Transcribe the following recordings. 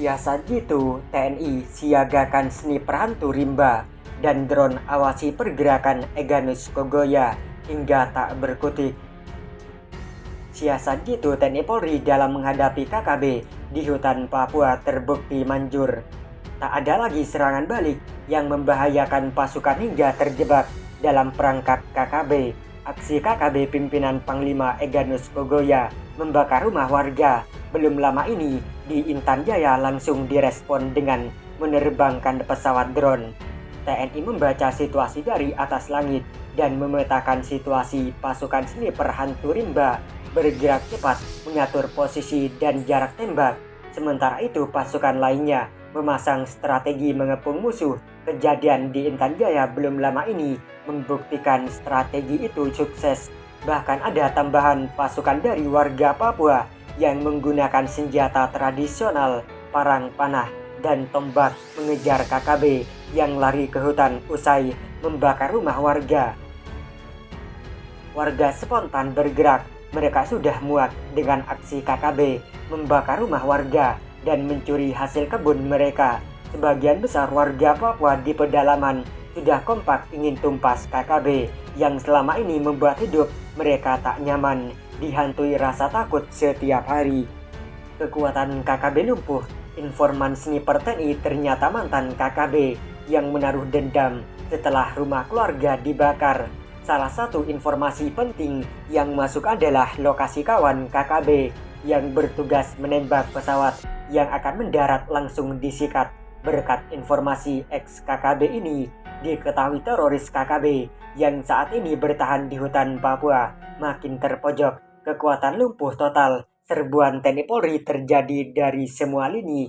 Biasa gitu, TNI siagakan sniper hantu rimba dan drone awasi pergerakan Egyanus Kogoya hingga tak berkutik. Siasat gitu TNI Polri dalam menghadapi KKB di hutan Papua terbukti manjur. Tak ada lagi serangan balik yang membahayakan pasukan hingga terjebak dalam perangkap KKB. Aksi KKB pimpinan Panglima Egyanus Kogoya membakar rumah warga belum lama ini di Intan Jaya langsung direspon dengan menerbangkan pesawat drone. TNI membaca situasi dari atas langit dan memetakan situasi pasukan sniper hantu rimba bergerak cepat mengatur posisi dan jarak tembak. Sementara itu pasukan lainnya memasang strategi mengepung musuh. Kejadian di Intan Jaya belum lama ini membuktikan strategi itu sukses. Bahkan ada tambahan pasukan dari warga Papua yang menggunakan senjata tradisional, parang panah, dan tombak mengejar KKB yang lari ke hutan usai membakar rumah warga. Warga spontan bergerak, mereka sudah muak dengan aksi KKB membakar rumah warga dan mencuri hasil kebun mereka. Sebagian besar warga Papua di pedalaman sudah kompak ingin tumpas KKB yang selama ini membuat hidup mereka tak nyaman, dihantui rasa takut setiap hari. Kekuatan KKB lumpuh. Informan sniper TNI ternyata mantan KKB yang menaruh dendam setelah rumah keluarga dibakar. Salah satu informasi penting yang masuk adalah lokasi kawan KKB yang bertugas menembak pesawat yang akan mendarat langsung disikat. Berkat informasi ex-KKB ini, diketahui teroris KKB yang saat ini bertahan di hutan Papua makin terpojok. Kekuatan lumpuh total. Serbuan TNI Polri terjadi dari semua lini.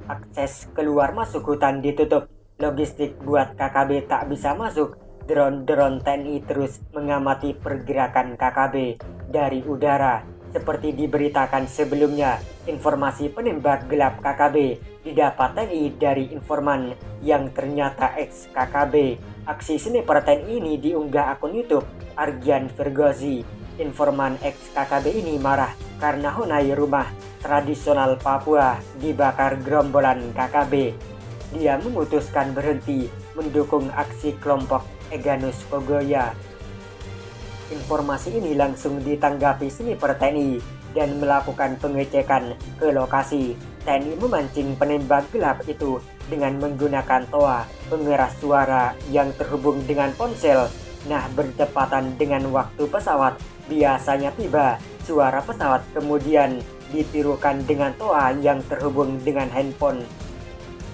Akses keluar masuk hutan ditutup. Logistik buat KKB tak bisa masuk. Drone-drone TNI terus mengamati pergerakan KKB dari udara. Seperti diberitakan sebelumnya, informasi penembak gelap KKB didapat TNI dari informan yang ternyata ex-KKB. Aksi sniper TNI ini diunggah akun YouTube Argyan Virgozi. Informan ex-KKB ini marah karena hunai rumah tradisional Papua dibakar gerombolan KKB. Dia memutuskan berhenti mendukung aksi kelompok Egyanus Kogoya. Informasi ini langsung ditanggapi sniper TNI dan melakukan pengecekan ke lokasi. TNI memancing penembak gelap itu dengan menggunakan toa pengeras suara yang terhubung dengan ponsel. Nah, bertepatan dengan waktu pesawat biasanya tiba, suara pesawat kemudian ditirukan dengan toa yang terhubung dengan handphone.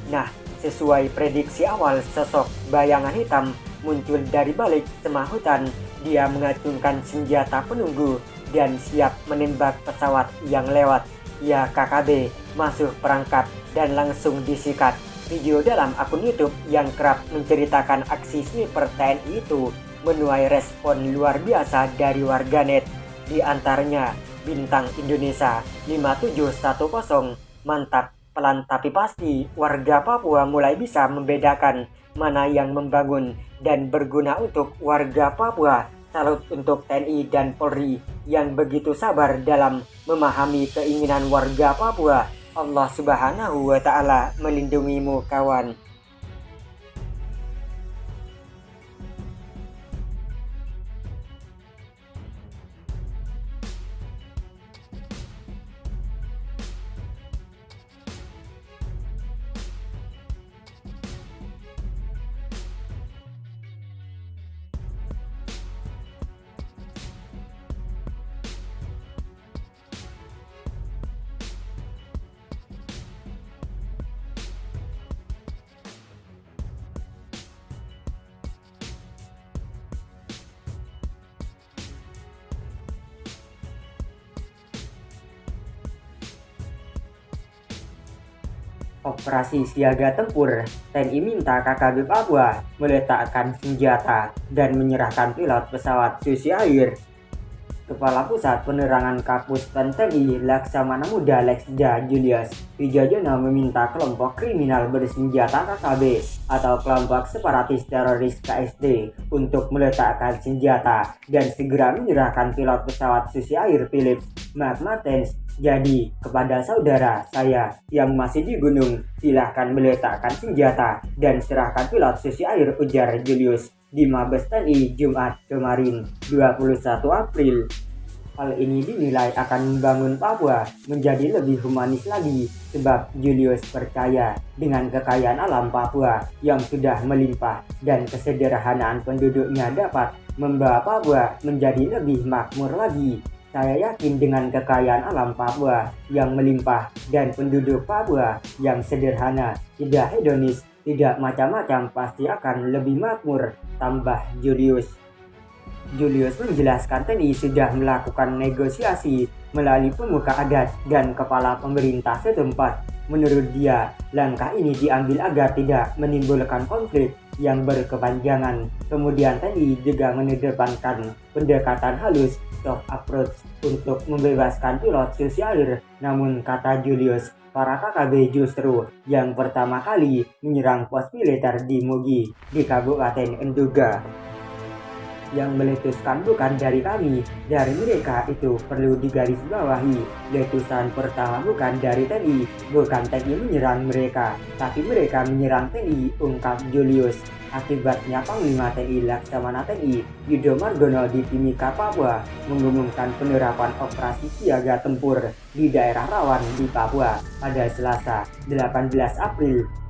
Nah, sesuai prediksi awal, sosok bayangan hitam muncul dari balik semah hutan. Dia mengacungkan senjata penunggu dan siap menembak pesawat yang lewat. Ya, KKB masuk perangkap dan langsung disikat. Video dalam akun YouTube yang kerap menceritakan aksi sniper TNI itu menuai respon luar biasa dari warganet. Di antaranya Bintang Indonesia 5710, mantap, pelan tapi pasti. Warga Papua mulai bisa membedakan mana yang membangun dan berguna untuk warga Papua. Salut untuk TNI dan Polri yang begitu sabar dalam memahami keinginan warga Papua. Allah Subhanahu wa Ta'ala melindungimu, kawan. Operasi siaga tempur, TNI minta KKB Papua meletakkan senjata dan menyerahkan pilot pesawat Susi Air. Kepala Pusat Penerangan Kapus Pen TNI Laksamana Muda Leksda Julius Wijajono meminta kelompok kriminal bersenjata KKB atau kelompok separatis teroris KSD untuk meletakkan senjata dan segera menyerahkan pilot pesawat Susi Air Philips Mark Martens Jadi, kepada saudara saya yang masih di gunung, silahkan meletakkan senjata dan serahkan pilot susi air, ujar Julius di Mabes TNI Jumat kemarin, 21 April. Hal ini dinilai akan membangun Papua menjadi lebih humanis lagi, sebab Julius percaya dengan kekayaan alam Papua yang sudah melimpah dan kesederhanaan penduduknya dapat membawa Papua menjadi lebih makmur lagi. Saya yakin dengan kekayaan alam Papua yang melimpah dan penduduk Papua yang sederhana, tidak hedonis, tidak macam-macam, pasti akan lebih makmur, tambah Julius. Julius menjelaskan TNI sudah melakukan negosiasi melalui pemuka adat dan kepala pemerintah setempat. Menurut dia, langkah ini diambil agar tidak menimbulkan konflik yang berkepanjangan. Kemudian TNI juga mengedepankan pendekatan halus, soft approach, untuk membebaskan pilot susi air. Namun, kata Julius, para KKB justru yang pertama kali menyerang pos militer di Mugi, di Kabupaten Enduga. Yang meletuskan bukan dari kami, dari mereka, itu perlu digarisbawahi. Letusan pertama bukan dari TNI, bukan TNI menyerang mereka, tapi mereka menyerang TNI, ungkap Julius. Akibatnya Panglima TNI Laksamana TNI Yudo Margono di Timika, Papua mengumumkan penerapan operasi siaga tempur di daerah rawan di Papua pada Selasa, 18 April.